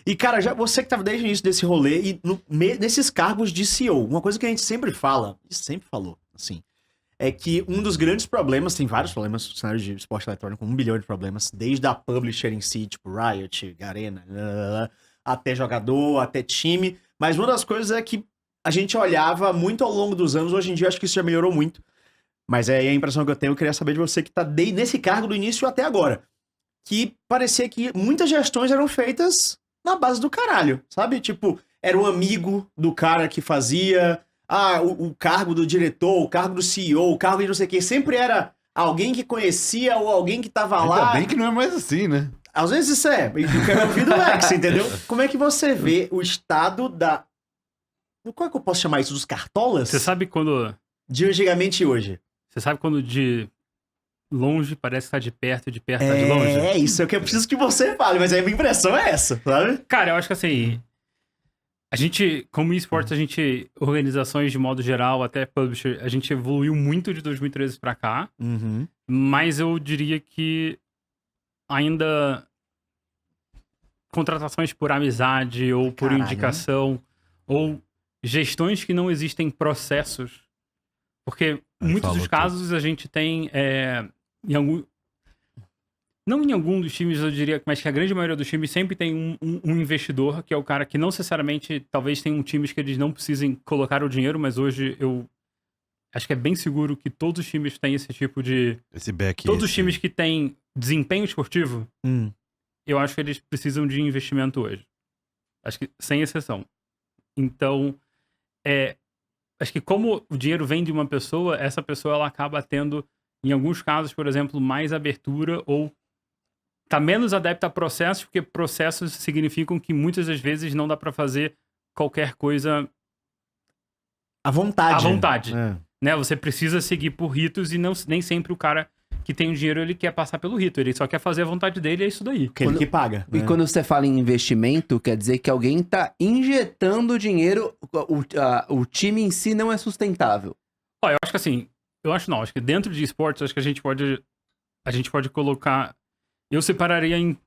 E, cara, já você que tava desde o início desse rolê e nesses cargos de CEO, uma coisa que a gente sempre fala, e sempre falou, assim, é que um dos grandes problemas, tem vários problemas no cenário de esporte eletrônico, 1 bilhão de problemas, desde a publisher em si, tipo Riot, Garena, até jogador, até time, mas uma das coisas é que a gente olhava muito ao longo dos anos, hoje em dia eu acho que isso já melhorou muito, mas é a impressão que eu queria saber de você que tá nesse cargo do início até agora, que parecia que muitas gestões eram feitas na base do caralho, sabe? Tipo, era um amigo do cara que fazia, o cargo do diretor, o cargo do CEO, o cargo de não sei o quê, sempre era alguém que conhecia ou alguém que tava Ainda lá. bem que não é mais assim, né? Às vezes isso é, e eu quero ouvir do Lex, entendeu? Como é que você vê o estado da... Qual é que eu posso chamar isso? Dos cartolas? Você sabe quando... De antigamente e hoje. Você sabe quando de longe parece que tá de perto e de perto tá de longe? É, isso é o que eu preciso que você fale, mas a minha impressão é essa, sabe? Cara, eu acho que assim, a gente, como esportes, organizações de modo geral, até publisher, a gente evoluiu muito de 2013 pra cá, mas eu diria que ainda contratações por amizade ou por indicação, ou gestões que não existem processos, porque muitos dos casos a gente tem não em algum dos times, eu diria, mas que a grande maioria dos times sempre tem um investidor, que é o cara que não necessariamente, talvez tenham times que eles não precisem colocar o dinheiro, mas hoje eu acho que é bem seguro que todos os times têm esse tipo de... Todos os times que têm desempenho esportivo, eu acho que eles precisam de investimento hoje. Acho que, sem exceção. Então, acho que como o dinheiro vem de uma pessoa, essa pessoa ela acaba tendo, em alguns casos, por exemplo, mais abertura ou tá menos adepta a processos, porque processos significam que muitas das vezes não dá pra fazer qualquer coisa à vontade. À vontade. Né? Você precisa seguir por ritos e nem sempre o cara que tem o dinheiro, ele quer passar pelo rito. Ele só quer fazer a vontade dele, é isso daí. Que ele que paga. E quando você fala em investimento, quer dizer que alguém tá injetando dinheiro, o time em si não é sustentável. Eu acho que assim, acho que dentro de esportes, acho que a gente pode colocar, eu separaria em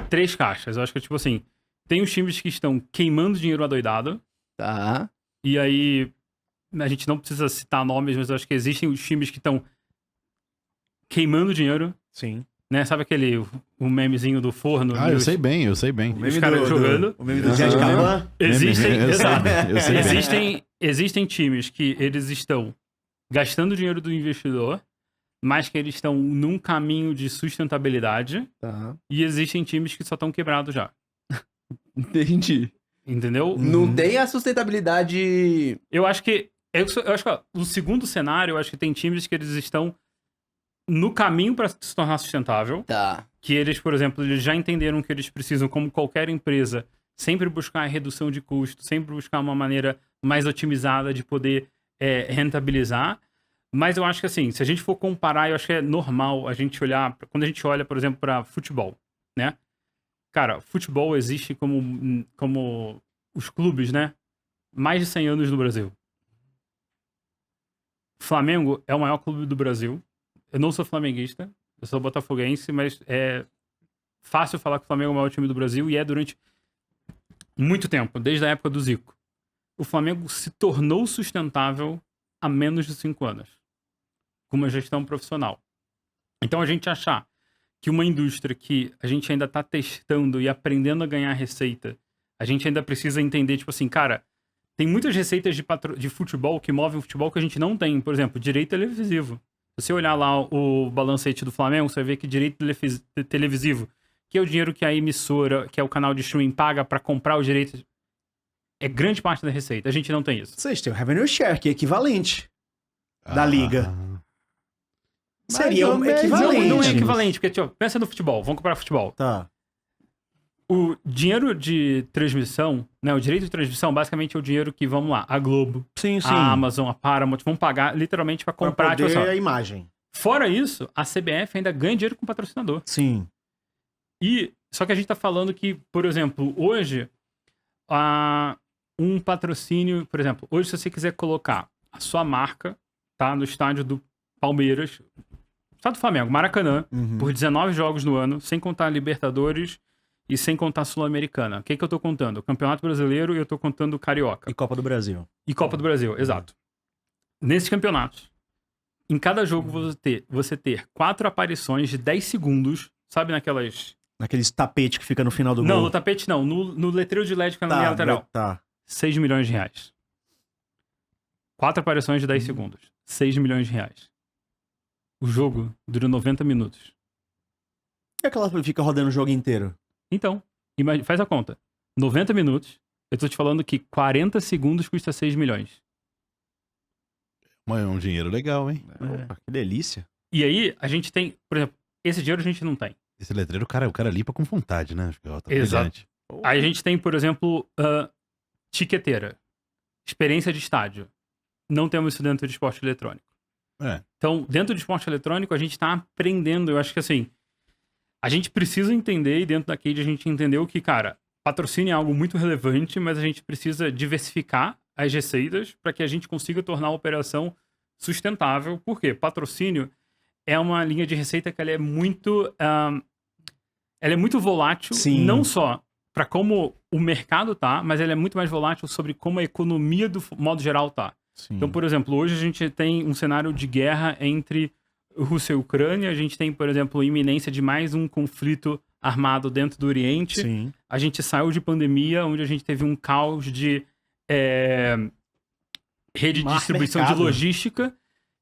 3 caixas. Eu acho que, tipo assim, tem os times que estão queimando dinheiro adoidado. Tá. E aí, a gente não precisa citar nomes, mas eu acho que existem os times que estão queimando dinheiro. Sim. Né? Sabe o memezinho do forno? Eu sei bem. Os caras jogando. O meme do Jazz Caban. Existem times que eles estão gastando dinheiro do investidor, mas que eles estão num caminho de sustentabilidade. Tá. E existem times que só estão quebrados já. Entendi. Entendeu? Não tem a sustentabilidade... Eu acho que o segundo cenário, eu acho que tem times que eles estão no caminho para se tornar sustentável. Tá. Que eles, por exemplo, eles já entenderam que eles precisam, como qualquer empresa, sempre buscar a redução de custo, sempre buscar uma maneira mais otimizada de poder rentabilizar. Mas eu acho que, assim, se a gente for comparar, eu acho que é normal a gente olhar... Quando a gente olha, por exemplo, para futebol, né? Cara, futebol existe como os clubes, né? Mais de 100 anos no Brasil. Flamengo é o maior clube do Brasil. Eu não sou flamenguista, eu sou botafoguense, mas é fácil falar que o Flamengo é o maior time do Brasil e é durante muito tempo, desde a época do Zico. O Flamengo se tornou sustentável há menos de 5 anos, com uma gestão profissional. Então a gente achar que uma indústria que a gente ainda está testando e aprendendo a ganhar receita, a gente ainda precisa entender, tipo assim, cara, tem muitas receitas de futebol que movem o futebol que a gente não tem. Por exemplo, direito televisivo. Se você olhar lá o balancete do Flamengo, você vai ver que direito televisivo, que é o dinheiro que a emissora, que é o canal de streaming, paga para comprar os direitos, é grande parte da receita. A gente não tem isso. Vocês têm o revenue share, que é equivalente da liga. Seria equivalente. Não é equivalente, porque, tipo, pensa no futebol. Vamos comparar futebol. Tá. O dinheiro de transmissão, né? O direito de transmissão, basicamente, é o dinheiro que, vamos lá, a Globo, a Amazon, a Paramount, vão pagar literalmente para comprar pra poder a imagem. Fora isso, a CBF ainda ganha dinheiro com patrocinador. Sim. Só que a gente tá falando que, por exemplo, hoje, um patrocínio, por exemplo, hoje se você quiser colocar a sua marca, tá, no estádio do Palmeiras, estádio do Flamengo, Maracanã, por 19 jogos no ano, sem contar Libertadores e sem contar Sul-Americana. O que eu tô contando? O Campeonato Brasileiro e eu tô contando o Carioca. E Copa do Brasil. E Copa do Brasil, exato. Nesses campeonatos, em cada jogo você ter 4 aparições de 10 segundos, sabe naquelas... Naqueles tapete que fica no final do Não, gol. no tapete não, no letreiro de LED que fica na linha lateral. Tá. 6 milhões de reais. 4 aparições de 10 segundos. 6 milhões de reais. O jogo dura 90 minutos. E aquela que fica rodando o jogo inteiro? Então, faz a conta. 90 minutos, eu tô te falando que 40 segundos custa 6 milhões. Mas é um dinheiro legal, hein? Opa, que delícia. E aí, a gente tem, por exemplo, esse dinheiro a gente não tem. Esse letreiro, o cara limpa com vontade, né? Tá Exato. brilhante. Aí a gente tem, por exemplo, tiqueteira. Experiência de estádio. Não temos isso dentro de esporte eletrônico. É. Então, dentro de esporte eletrônico, a gente tá aprendendo. Eu acho que assim, a gente precisa entender, e dentro da Cade a gente entendeu que, cara, patrocínio é algo muito relevante, mas a gente precisa diversificar as receitas para que a gente consiga tornar a operação sustentável. Por quê? Patrocínio é uma linha de receita que ela é muito volátil, Sim. não só para como o mercado tá, mas ela é muito mais volátil sobre como a economia do modo geral tá. Sim. Então, por exemplo, hoje a gente tem um cenário de guerra entre Rússia e Ucrânia, a gente tem, por exemplo, iminência de mais um conflito armado dentro do Oriente. Sim. A gente saiu de pandemia, onde a gente teve um caos de rede de distribuição mercado. de logística.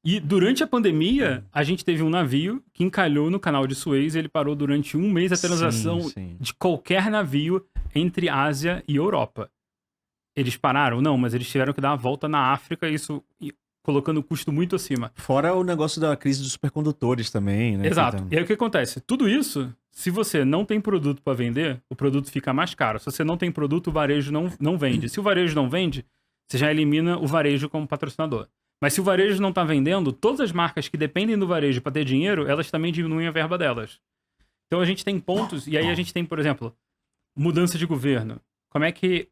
E durante a pandemia, a gente teve um navio que encalhou no canal de Suez e ele parou durante um mês a transação Sim. de qualquer navio entre Ásia e Europa. Eles pararam? Não, mas eles tiveram que dar a volta na África, isso colocando o custo muito acima. Fora o negócio da crise dos supercondutores também, né? Exato. Que tá- E aí o que acontece? Tudo isso, se você não tem produto para vender, o produto fica mais caro. Se você não tem produto, o varejo não vende. Se o varejo não vende, você já elimina o varejo como patrocinador. Mas se o varejo não está vendendo, todas as marcas que dependem do varejo para ter dinheiro, elas também diminuem a verba delas. Então a gente tem pontos, e aí a gente tem, por exemplo, mudança de governo. Como é que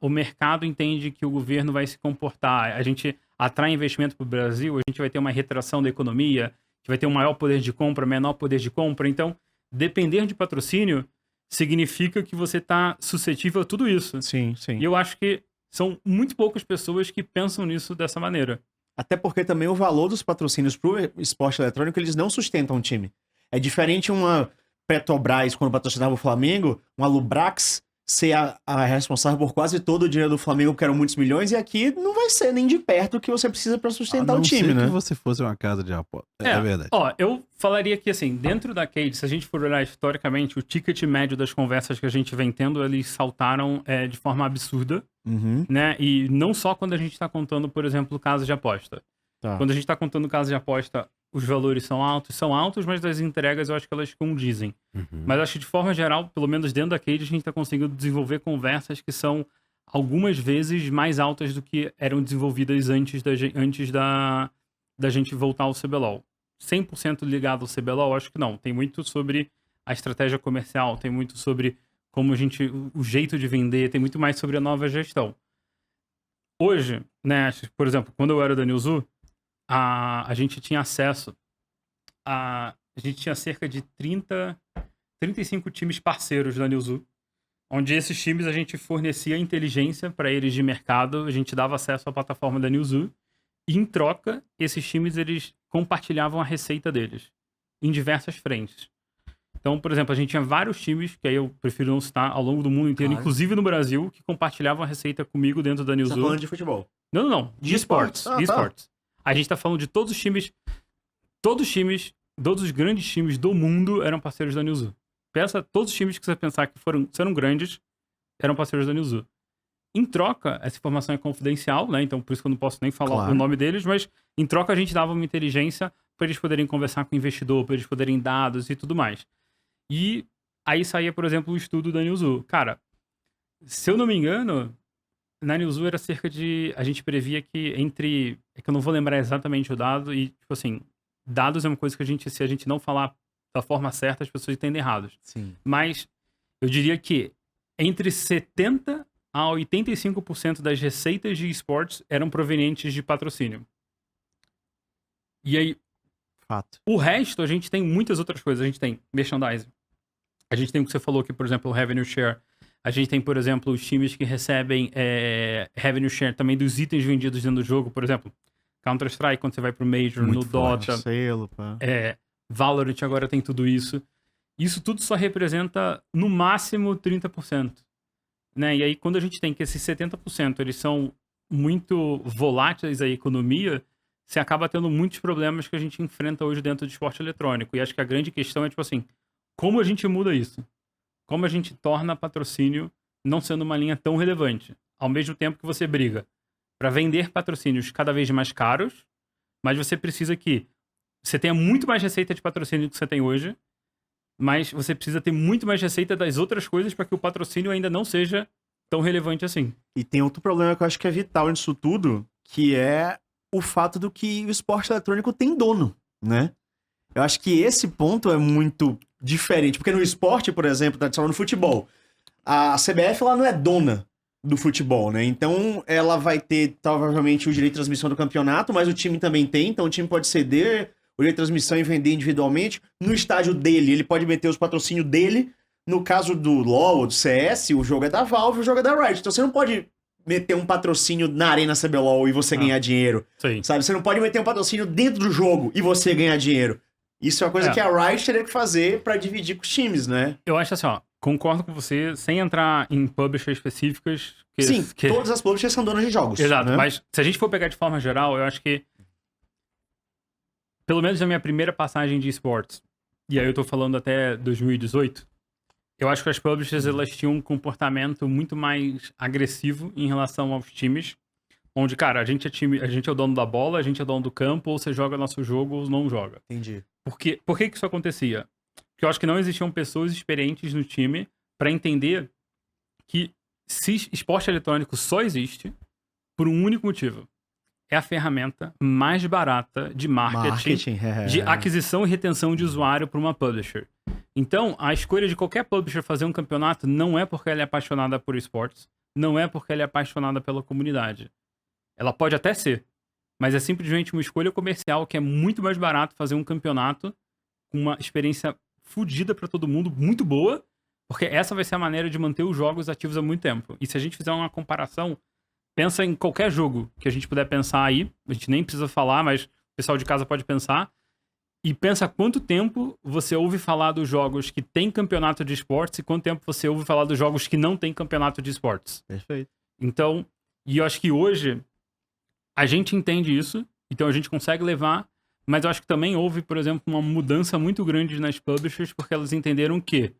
o mercado entende que o governo vai se comportar? A gente atrai investimento para o Brasil, a gente vai ter uma retração da economia, a gente vai ter um maior poder de compra, menor poder de compra. Então, depender de patrocínio significa que você está suscetível a tudo isso. Sim, sim. E eu acho que são muito poucas pessoas que pensam nisso dessa maneira. Até porque também o valor dos patrocínios pro esporte eletrônico, eles não sustentam o time. É diferente uma Petrobras, quando patrocinava o Flamengo, uma Lubrax ser a responsável por quase todo o dinheiro do Flamengo, que eram muitos milhões, e aqui não vai ser nem de perto o que você precisa pra sustentar A o não time, ser né? que você fosse uma casa de aposta. É verdade. Ó, eu falaria que, assim, dentro da Cade, se a gente for olhar historicamente, o ticket médio das conversas que a gente vem tendo, eles saltaram de forma absurda, Uhum. né? E não só quando a gente tá contando, por exemplo, casos de aposta. Tá. Quando a gente tá contando casos de aposta, os valores são altos, mas das entregas eu acho que elas condizem. Uhum. Mas acho que de forma geral, pelo menos dentro da Cade, a gente tá conseguindo desenvolver conversas que são algumas vezes mais altas do que eram desenvolvidas antes da gente voltar ao CBLOL. 100% ligado ao CBLOL, acho que não. Tem muito sobre a estratégia comercial, tem muito sobre como o jeito de vender, tem muito mais sobre a nova gestão. Hoje, né, por exemplo, quando eu era da Newzoo, a gente tinha acesso a gente tinha cerca de 35 times parceiros da Newzoo, onde esses times a gente fornecia inteligência para eles de mercado, a gente dava acesso à plataforma da Newzoo, e em troca, esses times eles compartilhavam a receita deles em diversas frentes. Então, por exemplo, a gente tinha vários times, que aí eu prefiro não citar, ao longo do mundo inteiro, Claro. inclusive no Brasil, que compartilhavam a receita comigo dentro da Você tá Newzoo. falando de futebol. Não. De esportes. esportes. Ah, tá. Esportes. A gente tá falando de todos os times, todos os grandes times do mundo eram parceiros da Newzoo. Pensa, todos os times que você pensar que eram grandes, eram parceiros da Newzoo. Em troca, essa informação é confidencial, né? Então por isso que eu não posso nem falar Claro. o nome deles, mas em troca a gente dava uma inteligência para eles poderem conversar com o investidor, para eles poderem dados e tudo mais. E aí saía, por exemplo, o estudo da Newzoo. Cara, se eu não me engano, na Newzoo era cerca de... A gente previa que entre... É que eu não vou lembrar exatamente o dado e, tipo assim, dados é uma coisa que se a gente não falar da forma certa, as pessoas entendem errados. Sim. Mas eu diria que entre 70% a 85% das receitas de esportes eram provenientes de patrocínio. E aí, Fato. o resto, a gente tem muitas outras coisas. A gente tem merchandising. A gente tem o que você falou aqui, por exemplo, o revenue share. A gente tem, por exemplo, os times que recebem revenue share também dos itens vendidos dentro do jogo. Por exemplo, Counter-Strike, quando você vai pro Major, Muito no forte. Dota, Selo, pá. Valorant agora tem tudo isso. Isso tudo só representa, no máximo, 30%. Né? E aí, quando a gente tem que esses 70% eles são muito voláteis à economia, você acaba tendo muitos problemas que a gente enfrenta hoje dentro do esporte eletrônico. E acho que a grande questão é, tipo assim, como a gente muda isso? Como a gente torna patrocínio não sendo uma linha tão relevante? Ao mesmo tempo que você briga para vender patrocínios cada vez mais caros, mas você precisa que você tenha muito mais receita de patrocínio do que você tem hoje, mas você precisa ter muito mais receita das outras coisas para que o patrocínio ainda não seja tão relevante assim. E tem outro problema que eu acho que é vital nisso tudo, que é o fato do que o esporte eletrônico tem dono, né? Eu acho que esse ponto é muito diferente, porque no esporte, por exemplo, tradicional no futebol, a CBF ela não é dona do futebol, né? Então ela vai ter provavelmente o direito de transmissão do campeonato, mas o time também tem, então o time pode ceder o direito de transmissão e vender individualmente. No estádio dele, ele pode meter os patrocínios dele. No caso do LoL ou do CS, o jogo é da Valve, o jogo é da Riot. Então você não pode meter um patrocínio na Arena CBLOL e você ganhar dinheiro, Sim. sabe? Você não pode meter um patrocínio dentro do jogo e você ganhar dinheiro. Isso é uma coisa que a Riot teria que fazer pra dividir com os times, né? Eu acho assim, ó, concordo com você, sem entrar em publishers específicas. Sim, todas as publishers são donas de jogos. Exato, né? mas se a gente for pegar de forma geral, eu acho que, pelo menos na minha primeira passagem de esportes, e aí eu tô falando até 2018, eu acho que as publishers, elas tinham um comportamento muito mais agressivo em relação aos times, onde, cara, a gente é o dono da bola, a gente é dono do campo, ou você joga nosso jogo ou não joga. Entendi. Por que isso acontecia? Porque eu acho que não existiam pessoas experientes no time pra entender que se esporte eletrônico só existe por um único motivo. É a ferramenta mais barata de marketing. De aquisição e retenção de usuário para uma publisher. Então, a escolha de qualquer publisher fazer um campeonato não é porque ela é apaixonada por esportes, não é porque ela é apaixonada pela comunidade. Ela pode até ser, mas é simplesmente uma escolha comercial que é muito mais barato fazer um campeonato com uma experiência fodida para todo mundo, muito boa, porque essa vai ser a maneira de manter os jogos ativos há muito tempo. E se a gente fizer uma comparação, pensa em qualquer jogo que a gente puder pensar aí, a gente nem precisa falar, mas o pessoal de casa pode pensar, e pensa quanto tempo você ouve falar dos jogos que tem campeonato de esportes e quanto tempo você ouve falar dos jogos que não tem campeonato de esportes. Perfeito. Então, e eu acho que hoje a gente entende isso, então a gente consegue levar, mas eu acho que também houve, por exemplo, uma mudança muito grande nas publishers, porque elas entenderam que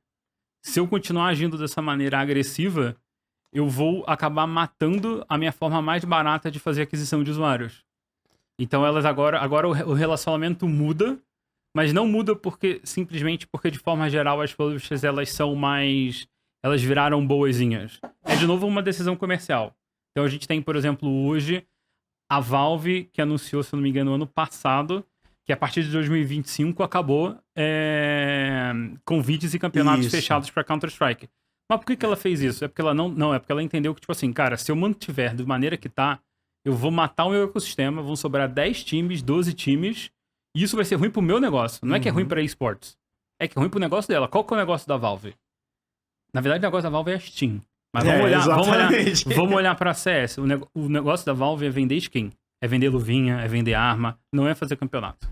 se eu continuar agindo dessa maneira agressiva, eu vou acabar matando a minha forma mais barata de fazer aquisição de usuários. Então elas agora o relacionamento muda, mas não muda simplesmente porque de forma geral as publishers elas viraram boazinhas. É de novo uma decisão comercial. Então a gente tem, por exemplo, hoje a Valve, que anunciou, se eu não me engano, ano passado, que a partir de 2025 acabou convites e campeonatos fechados para Counter-Strike. Mas por que ela fez isso? É porque ela é porque ela entendeu que, tipo assim, cara, se eu mantiver da maneira que tá, eu vou matar o meu ecossistema, vão sobrar 10 times, 12 times, e isso vai ser ruim pro meu negócio. Não é que é ruim pra esportes. É que é ruim pro negócio dela. Qual que é o negócio da Valve? Na verdade, o negócio da Valve é a Steam. Mas vamos olhar pra CS. O negócio da Valve é vender skin. É vender luvinha, é vender arma, não é fazer campeonato.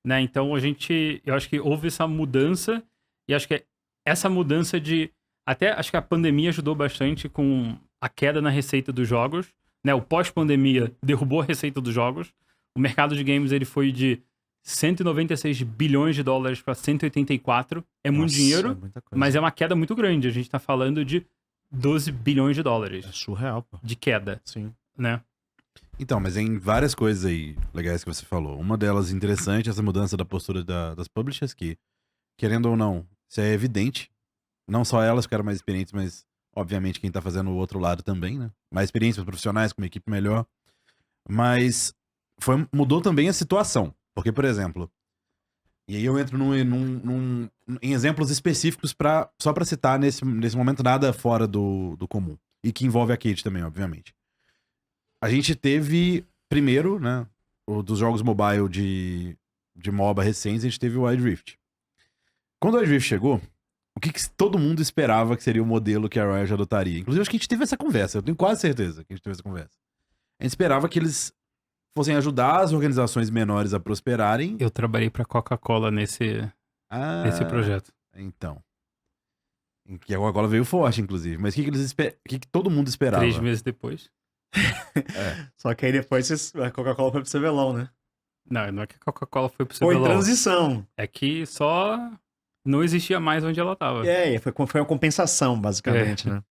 Né? Então, eu acho que houve essa mudança, e acho que essa mudança acho que a pandemia ajudou bastante com a queda na receita dos jogos, né? O pós-pandemia derrubou a receita dos jogos. O mercado de games ele foi de 196 bilhões de dólares para 184. É muito dinheiro, mas é uma queda muito grande. A gente tá falando de 12 bilhões de dólares. É surreal, pô. De queda. Sim. Né? Então, mas tem várias coisas aí legais que você falou. Uma delas interessante, essa mudança da postura das publishers, que, querendo ou não, isso é evidente. Não só elas ficaram mais experientes, mas, obviamente, quem tá fazendo o outro lado também, né? Mais experiências profissionais, com uma equipe melhor. Mas mudou também a situação. Porque, por exemplo, e aí eu entro em exemplos específicos só pra citar nesse momento nada fora do comum. E que envolve a Kate também, obviamente. A gente teve, primeiro, né, dos jogos mobile de MOBA recentes, a gente teve o Wild Rift. Quando o Wild Rift chegou, o que todo mundo esperava que seria o modelo que a Riot adotaria. Inclusive, acho que a gente teve essa conversa. Eu tenho quase certeza que a gente teve essa conversa. A gente esperava que eles fossem ajudar as organizações menores a prosperarem. Eu trabalhei pra Coca-Cola nesse projeto. Então. Em que a Coca-Cola veio forte, inclusive. Mas o que todo mundo esperava? 3 meses depois. Só que aí depois a Coca-Cola foi pro CBLOL, né? Não é que a Coca-Cola foi pro Foi CBLOL. transição. É que só não existia mais onde ela tava. Foi uma compensação, basicamente, né?